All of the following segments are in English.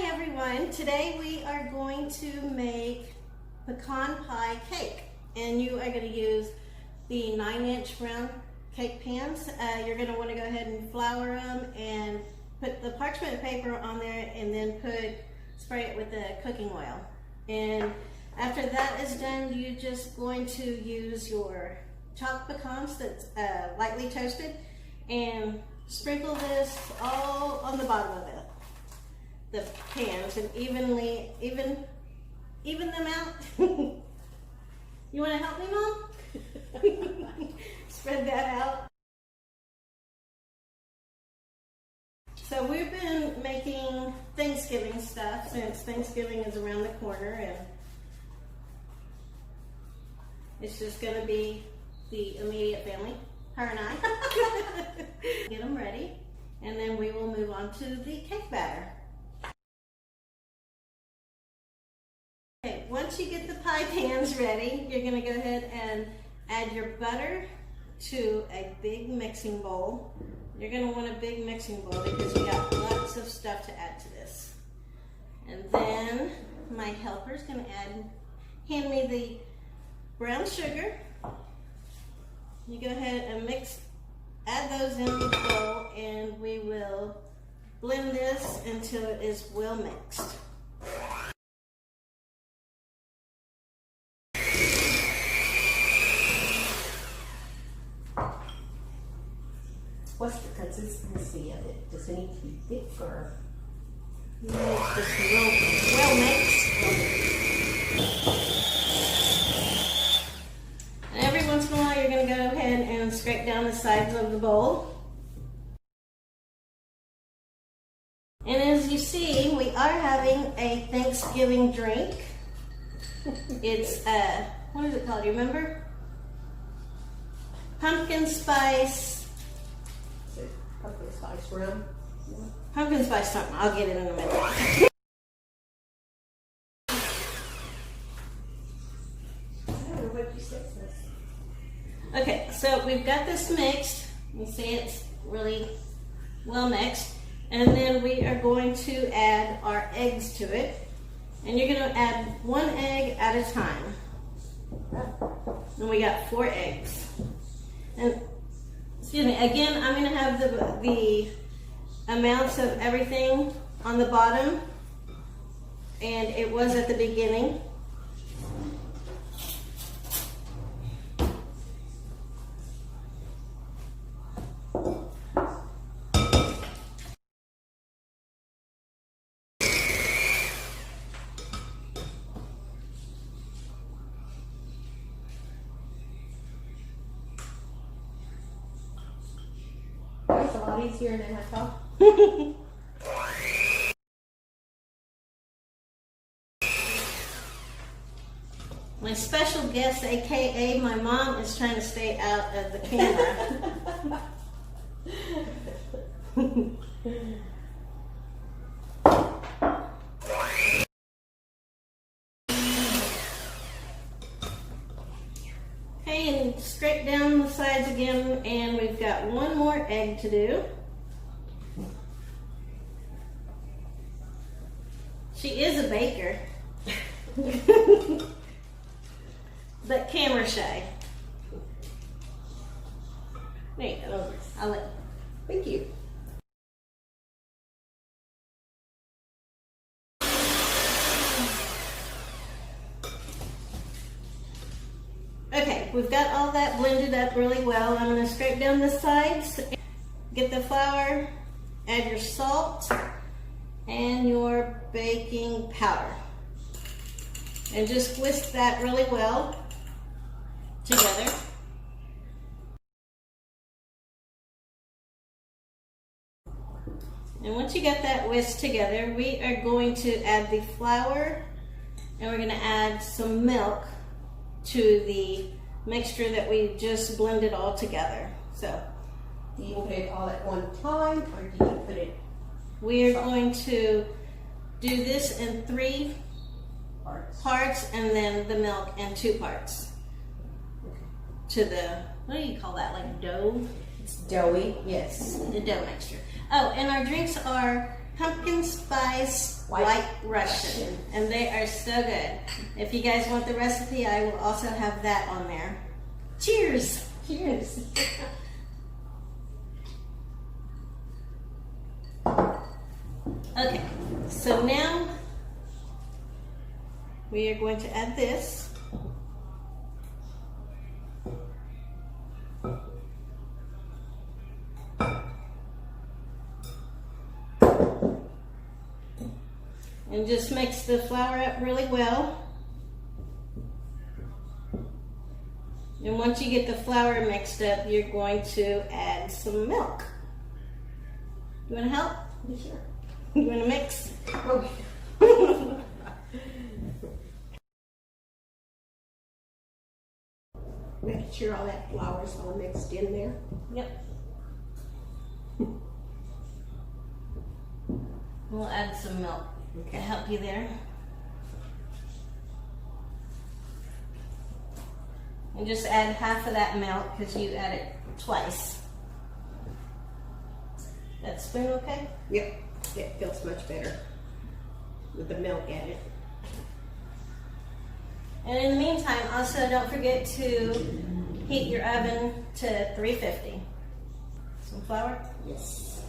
Hi everyone, today we are going to make pecan pie cake, and you are going to use the 9-inch round cake pans. You're going to want to go ahead and flour them and put the parchment paper on there, and then spray it with the cooking oil. And after that is done, you're just going to use your chopped pecans that's lightly toasted, and sprinkle this all on the bottom of the pans, and even them out. You want to help me, Mom? Spread that out. So we've been making Thanksgiving stuff since Thanksgiving is around the corner, and it's just going to be the immediate family, her and I. Get them ready, and then we will move on to the cake batter. Okay, once you get the pie pans ready, you're going to go ahead and add your butter to a big mixing bowl. You're going to want a big mixing bowl because you got lots of stuff to add to this. And then my helper is going to hand me the brown sugar. You go ahead and add those in the bowl, and we will blend this until it is well mixed. What's the consistency of it? Does it need to be thick or? No, it's just well mixed. And every once in a while, you're going to go ahead and scrape down the sides of the bowl. And as you see, we are having a Thanksgiving drink. It's what is it called? Do you remember? Pumpkin spice. Pumpkin spice rum. Pumpkin spice something. I'll get it in a minute. I don't know what you said. Okay, so we've got this mixed. You see it's really well mixed. And then we are going to add our eggs to it. And you're going to add 1 egg at a time. And we got 4 eggs. And excuse me, again, I'm going to have the amounts of everything on the bottom, and it was at the beginning. It's a lot easier than I thought. My special guest, aka my mom, is trying to stay out of the camera. Okay, and scrape down the sides again, and we've got 1 more egg to do. She is a baker, but camera shy. There you go. Thank you. Okay, we've got all that blended up really well. I'm going to scrape down the sides, get the flour, add your salt and your baking powder, and just whisk that really well together. And once you get that whisked together, we are going to add the flour, and we're going to add some milk to the mixture that we just blended all together. So, do you put it all at one time, or do you put it? We are going to do this in 3 parts, and then the milk in 2 parts. Okay. To the, what do you call that? Like dough? It's doughy, yes. The dough mixture. Oh, and our drinks are pumpkin spice white Russian, and they are so good. If you guys want the recipe, I will also have that on there. Cheers! Cheers. Okay, so now we are going to add this. And just mix the flour up really well. And once you get the flour mixed up, you're going to add some milk. You want to help? Sure. You want to mix? Okay. Make sure all that flour's all mixed in there. Yep. We'll add some milk to help you there. And just add half of that milk because you add it twice. That spoon okay? Yep, it feels much better with the milk added. And in the meantime, also don't forget to heat your oven to 350. Some flour? Yes.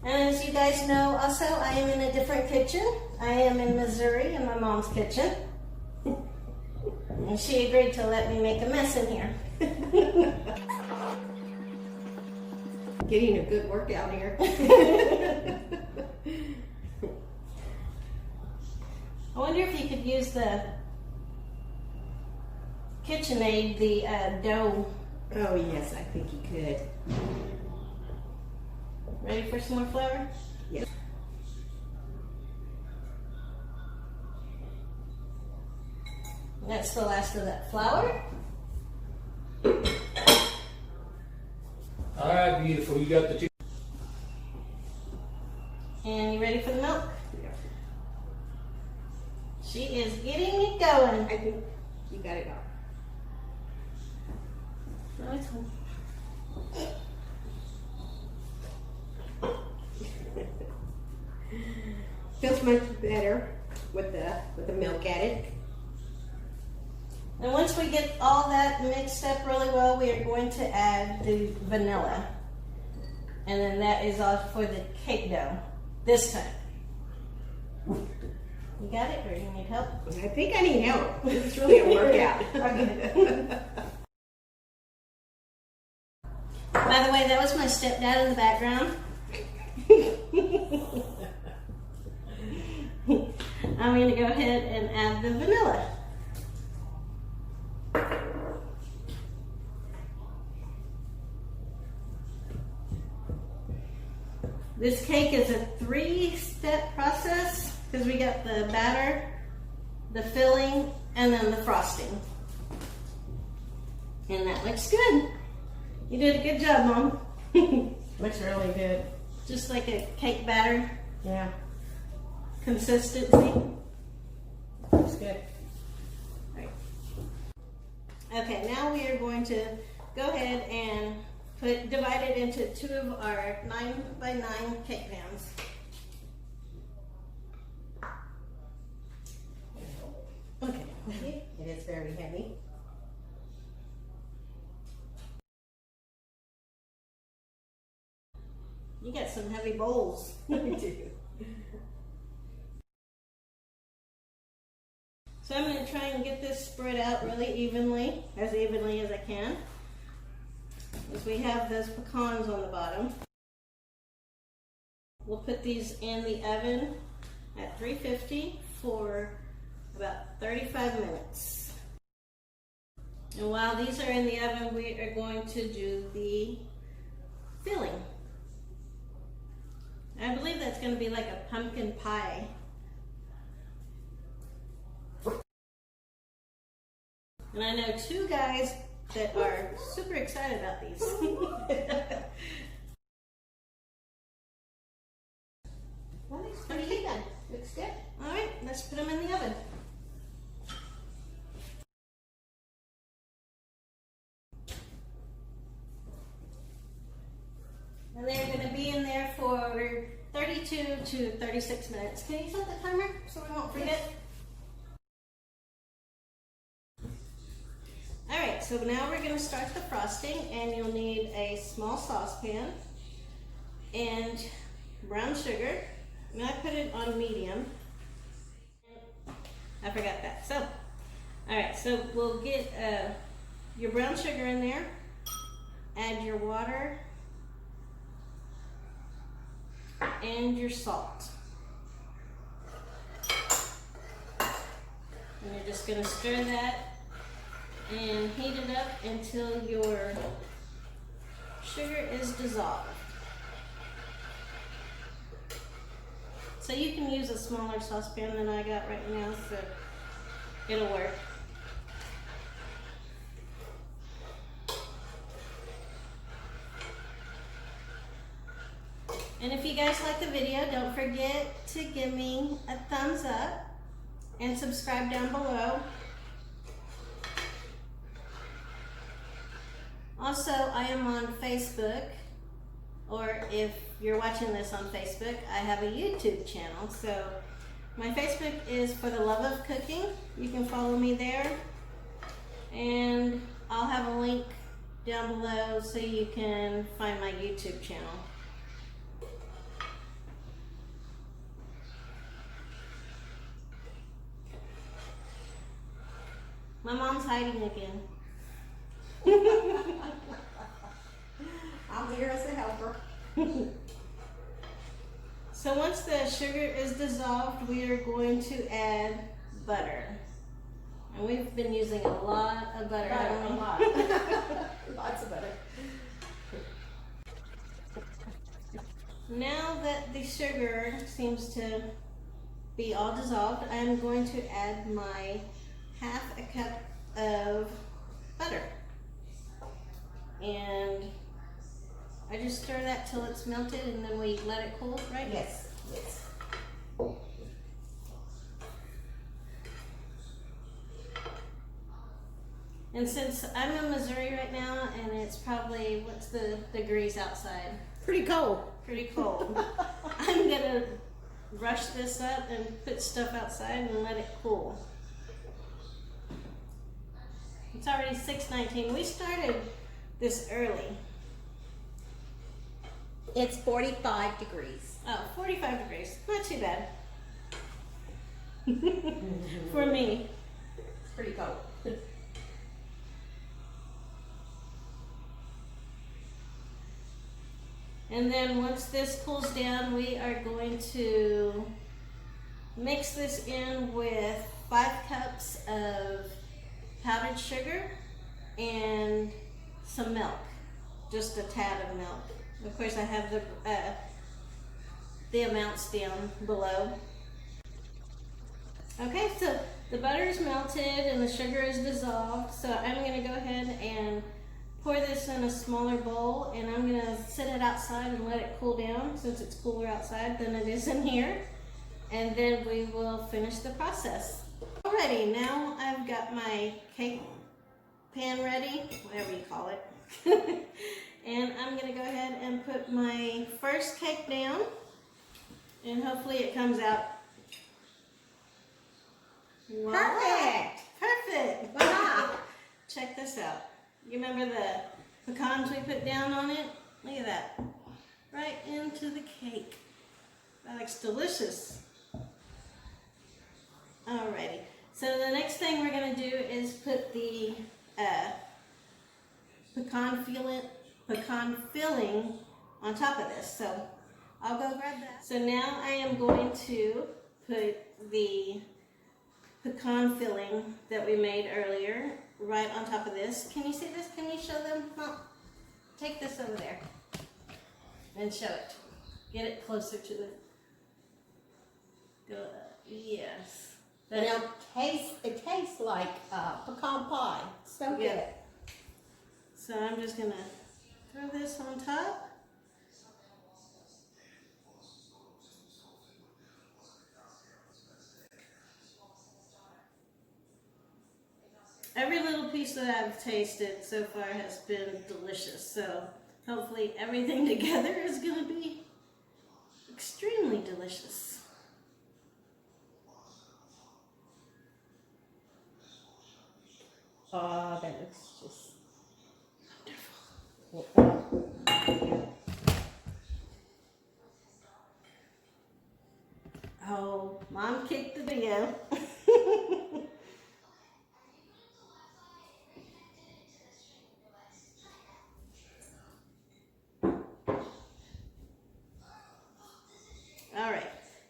And as you guys know, also, I am in a different kitchen. I am in Missouri in my mom's kitchen. And she agreed to let me make a mess in here. Getting a good workout here. I wonder if you could use the KitchenAid, the dough. Oh yes, I think you could. Ready for some more flour? Yes. That's the last of that flour. All right, beautiful. You got the two. And you ready for the milk? Yeah. She is getting me going. I think you got it all. No, it's fine. Feels much better with the milk added. And once we get all that mixed up really well, we are going to add the vanilla. And then that is all for the cake dough this time. You got it, or you need help? I think I need help. This is really a workout. Okay. By the way, that was my stepdad in the background. I'm going to go ahead and add the vanilla. This cake is a 3-step process because we got the batter, the filling, and then the frosting. And that looks good. You did a good job, Mom. Looks really good. Just like a cake batter Yeah, consistency. looks good. Right. Okay, now we are going to go ahead and divide it into 2 of our 9x9 cake pans. Okay. It is very heavy. You got some heavy bowls. I do. So I'm going to try and get this spread out really evenly as I can. As we have those pecans on the bottom. We'll put these in the oven at 350 for about 35 minutes. And while these are in the oven, we are going to do the filling. I believe that's going to be like a pumpkin pie. And I know 2 guys that are super excited about these. Well, looks pretty good. Looks good. All right, let's put them in the oven. 32 to 36 minutes. Can you set the timer so we won't forget? Alright, so now we're going to start the frosting, and you'll need a small saucepan and brown sugar. Now I put it on medium. I forgot that. So, alright, so we'll get your brown sugar in there, add your water, and your salt. And you're just going to stir that and heat it up until your sugar is dissolved. So you can use a smaller saucepan than I got right now, so it'll work. And if you guys like the video, don't forget to give me a thumbs up and subscribe down below. Also, I am on Facebook, or if you're watching this on Facebook, I have a YouTube channel. So my Facebook is For the Love of Cooking. You can follow me there. And I'll have a link down below so you can find my YouTube channel. My mom's hiding again. I'm here as a helper. So once the sugar is dissolved, we are going to add butter. And we've been using a lot of butter. A lot. Lots of butter. Now that the sugar seems to be all dissolved, I'm going to add my half a cup of butter. And I just stir that till it's melted, and then we let it cool, right? Yes, yes. And since I'm in Missouri right now, and it's probably, what's the degrees outside? Pretty cold. Pretty cold. I'm gonna rush this up and put stuff outside and let it cool. It's already 6:19. We started this early. It's 45 degrees. Oh, 45 degrees. Not too bad. For me. It's pretty cold. And then once this cools down, we are going to mix this in with 5 cups of powdered sugar and some milk. Just a tad of milk. Of course, I have the amounts down below. Okay, so the butter is melted and the sugar is dissolved. So I'm going to go ahead and pour this in a smaller bowl, and I'm going to set it outside and let it cool down, since it's cooler outside than it is in here. And then we will finish the process. Alrighty, now I've got my cake pan ready, whatever you call it. And I'm going to go ahead and put my first cake down, and hopefully it comes out. Perfect. Perfect. Wow. Check this out. You remember the pecans we put down on it? Look at that. Right into the cake. That looks delicious. Alrighty. So the next thing we're going to do is put the pecan filling on top of this. So I'll go grab that. So now I am going to put the pecan filling that we made earlier right on top of this. Can you see this? Can you show them? Mom, take this over there and show it. Get it closer to the. Go. Yes. And it tastes like pecan pie. So good. Yeah. So I'm just gonna throw this on top. Every little piece that I've tasted so far has been delicious. So hopefully everything together is gonna be extremely delicious. Oh, that looks just Wonderful. Oh, Mom kicked the video. All right,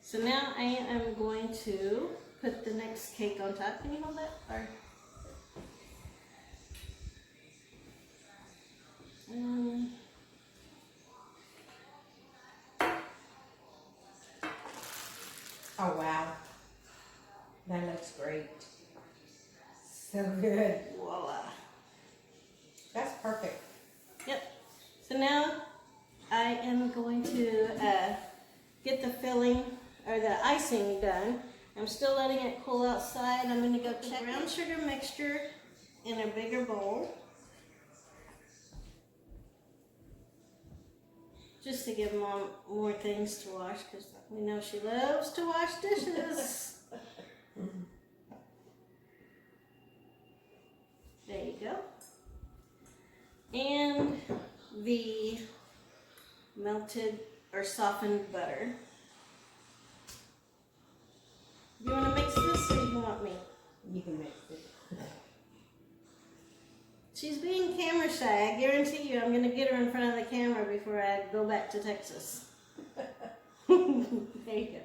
so now I am going to put the next cake on top. Can you hold that? Or, Oh wow, that looks great. So good. voila. That's perfect. Yep. So now I am going to get the filling or the icing done. I'm still letting it cool outside. I'm going to go check brown sugar mixture in a bigger bowl, just to give Mom more things to wash, because we know she loves to wash dishes. There you go. And the melted or softened butter. You want to mix this or you want me? You can mix it. She's being camera shy. I guarantee you I'm going to get her in front of the camera before I go back to Texas. There you go.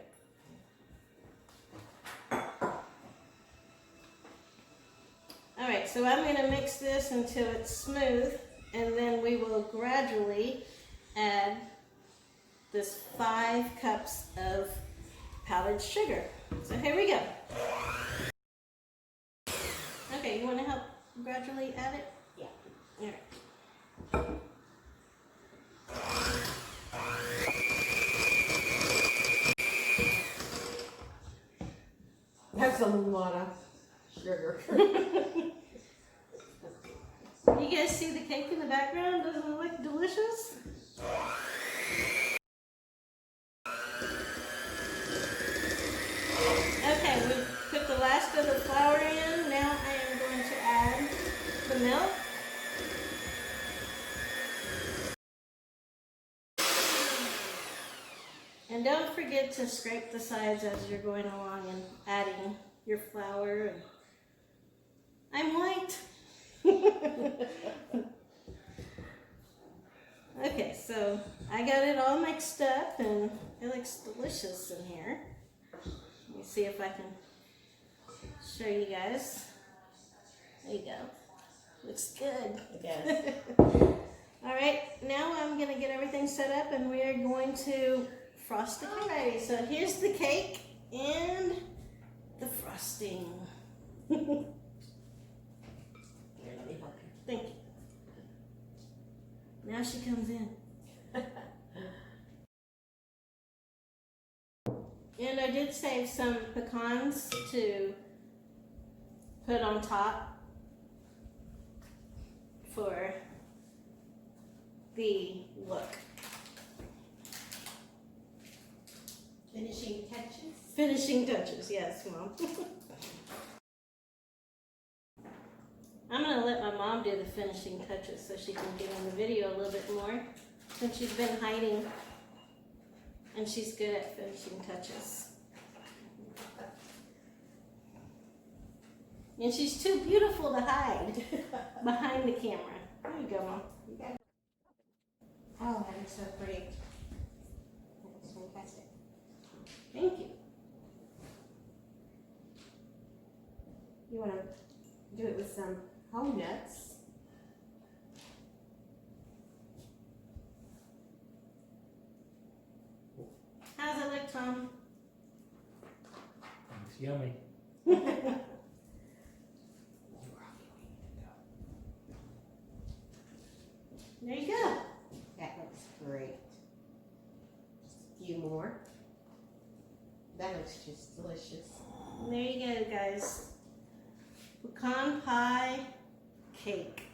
Alright, so I'm going to mix this until it's smooth, and then we will gradually add this 5 cups of powdered sugar. So here we go. Okay, you want to help gradually add it? Yeah. Alright. That's a lot of sugar. You guys see the cake in the background? Doesn't it look delicious? Okay, we put the last of the flour in. Now I am going to add the milk. And don't forget to scrape the sides as you're going along and adding your flour. I'm white. Okay, so I got it all mixed up and it looks delicious in here. Let me see if I can show you guys. There you go. Looks good. Yes. All right, now I'm gonna get everything set up and we are going to frost the cake. Alrighty, so here's the cake and the frosting. Here, let me help you. Thank you. Now she comes in. And I did save some pecans to put on top for the look. Finishing touches. Finishing touches, yes, Mom. I'm going to let my mom do the finishing touches so she can get in the video a little bit more, since she's been hiding and she's good at finishing touches. And she's too beautiful to hide behind the camera. There you go, Mom. You got it. Oh, that is so pretty. That is fantastic. Thank you. You want to do it with some whole nuts. How's it look, Tom? It's yummy. There you go. That looks great. Just a few more. That looks just delicious. There you go, guys. Pecan pie cake.